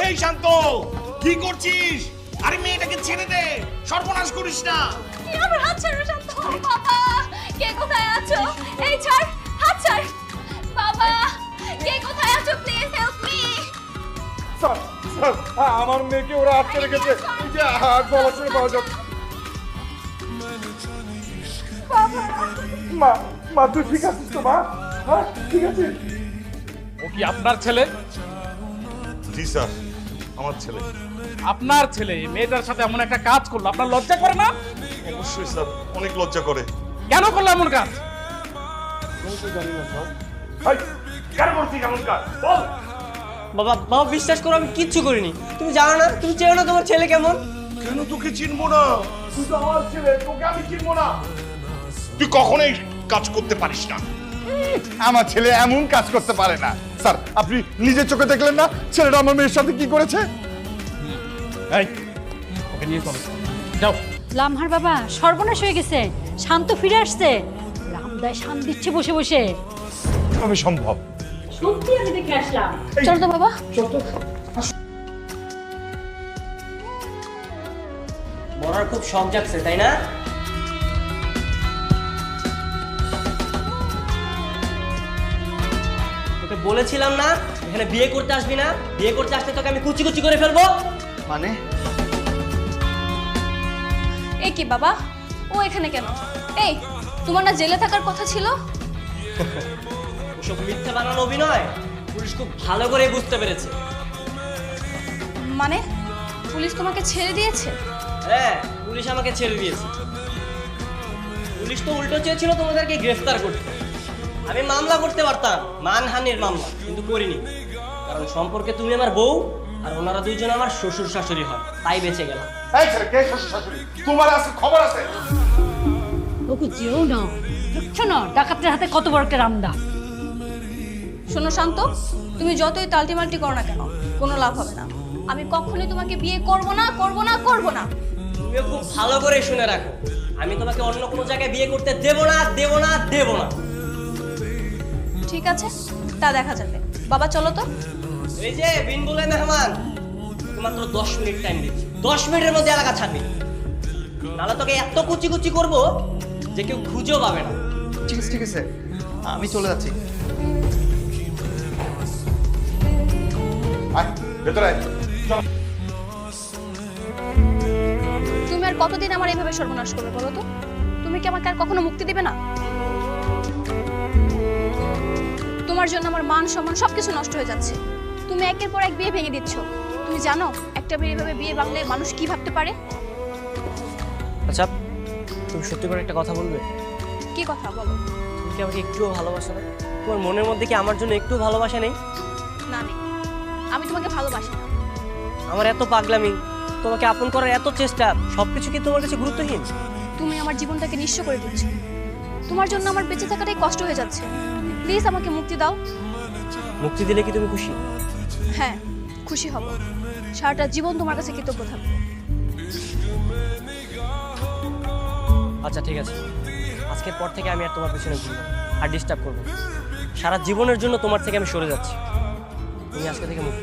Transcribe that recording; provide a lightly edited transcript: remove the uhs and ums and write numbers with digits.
এই শান্ত, কি করছিস? আরে মেয়েটাকে ছেড়ে দে, সর্বনাশ করিস না। আমার হাত ছাড়ো শান্ত। বাবা, কে কোথায় আছো? এই ছাড়, হাত ছাড়। বাবা, কে কোথায় আছো? Please help me. Sir sir আমার মেয়েকে ওরা আটকে রেখেছে। এই যে গলা শুনে পাওয়া যাচ্ছে। মা মা তুই ঠিক আছিস তো মা? হ্যাঁ ঠিক আছে। ও কি আপনার ছেলে? জি স্যার, আমার ছেলে। আপনার ছেলে এই মেয়েটার সাথে এমন একটা কাজ করলো, আপনার লজ্জা করে না? অবশ্যই স্যার, অনেক লজ্জা করে। কেন করলো এমন কাজ? ভাই কেন করছিস এমন কাজ বল? বাবা বাবা বিশ্বাস করো আমি কিচ্ছু করিনি। তুমি জানো না, তুমি চেনো না তোমার ছেলে কেমন? কেন তোকে চিনবো না? তুই তো আমার ছেলে, তোকে আমি চিনবো না। তুই কখনোই কাজ করতে পারিস না। আমার ছেলে এমন কাজ করতে পারে না। স্যার আপনি নিজের চোখে দেখলেন না ছেলেটা আমার মেয়ের সাথে কি করেছে? এই ওকে নিয়ে চলো, যাও। লামহার বাবা সর্বনাশ হয়ে গেছে, শান্ত ফিরে আসছে। রামদায় শান দিচ্ছে বসে বসে। কিভাবে সম্ভব? সত্যি আমি দেখে আসলাম। চল তো বাবা। মরার খুব শখ জাগছে তাই না? তোকে বলেছিলাম না এখানে বিয়ে করতে আসবি না, বিয়ে করতে আসলে তোকে আমি কুচি কুচি করে ফেলবো। মানে এই কি বাবা, ও এখানে কেন? এই, তোমার না জেলে থাকার কথা ছিল? ওসব মিথ্যা বানানো অভিনয় পুলিশ খুব ভালো করে বুঝতে পেরেছে। মানে পুলিশ তোমাকে ছেড়ে দিয়েছে? হ্যাঁ, পুলিশ আমাকে ছেড়ে দিয়েছে। পুলিশ তো উল্টো চেয়েছিল তোমাদেরকে গ্রেফতার করতে। আমি মামলা করতে পারতাম, মানহানির মামলা, কিন্তু করিনি। কারণ সম্পর্কে তুমি আমার বউ আর ওনারা দুইজন আমার শ্বশুর শাশুড়ি হয়, তাই বেঁচে গেলাম। এই ছেলে কে শ্বশুর শাশুড়ি? তোমার আছে খবর আছে? ওকে যেও না, দেখছো না ডাকাতের হাতে কত বড় একটা রামদা। শোনো শান্ত, তুমি যতই তালটিমালটি করো না কেন, কোনো লাভ হবে না। আমি কখনোই তোমাকে বিয়ে করব না, করব না, করব না। তুমিও খুব ভালো করে শুনে রাখো, আমি তোমাকে অন্য কোনো জায়গায় বিয়ে করতে দেব না, দেব না, দেব না। ঠিক আছে, তা দেখা যাবে। বাবা চলো তো। এই যে বিন বলে মেহমান, মাত্র 10 মিনিট টাইম দিচ্ছি। 10 মিনিটের মধ্যে এলাকা ছাড়বি, নাহলে তোকে এত কুচি কুচি করবো যে কেউ খুঁজেও পাবে না। ঠিক আছে আমি চলে যাচ্ছি। আয় ভেতরে আয়। তুমি আর কতদিন আমার এইভাবে সর্বনাশ করবে বলো তো? তুমি কি আমাকে আর কখনো মুক্তি দিবে না? তোমার জন্য আমার মান সম্মান সবকিছু নষ্ট হয়ে যাচ্ছে। তুমি একের পর এক বিয়ে ভেঙে দিচ্ছ। তুমি জানো একটা মেয়ে এভাবে বিয়ে ভাঙলে মানুষ কি ভাবতে পারে? আচ্ছা, তুমি সত্যি করে একটা কথা বলবে? কি কথা বলো? তুমি কি আমাকে একটুও ভালোবাসো না? তোমার মনের মধ্যে কি আমার জন্য একটু ভালোবাসা নেই? না নেই, আমি তোমাকে ভালোবাসি না। আমার এত পাগলামি, তোমাকে আপন করার এত চেষ্টা, সবকিছু কি তোমার কাছে গুরুত্বহীন? তুমি আমার জীবনটাকে নিঃস্ব করে দিচ্ছ। তোমার জন্য আমার বেঁচে থাকাটাই কষ্ট হয়ে যাচ্ছে। প্লিজ আমাকে মুক্তি দাও। মুক্তি দিলে কি তুমি খুশি? হ্যাঁ, খুশি হব। সারাটা জীবন তোমার কাছে কৃতজ্ঞ থাকবো। আচ্ছা ঠিক আছে, আজকের পর থেকে আমি আর তোমার পেছনে ঘুরবো না, আর ডিস্টার্ব করবো না। সারা জীবনের জন্য তোমার থেকে আমি সরে যাচ্ছি। তুমি আজকে থেকে মুক্ত।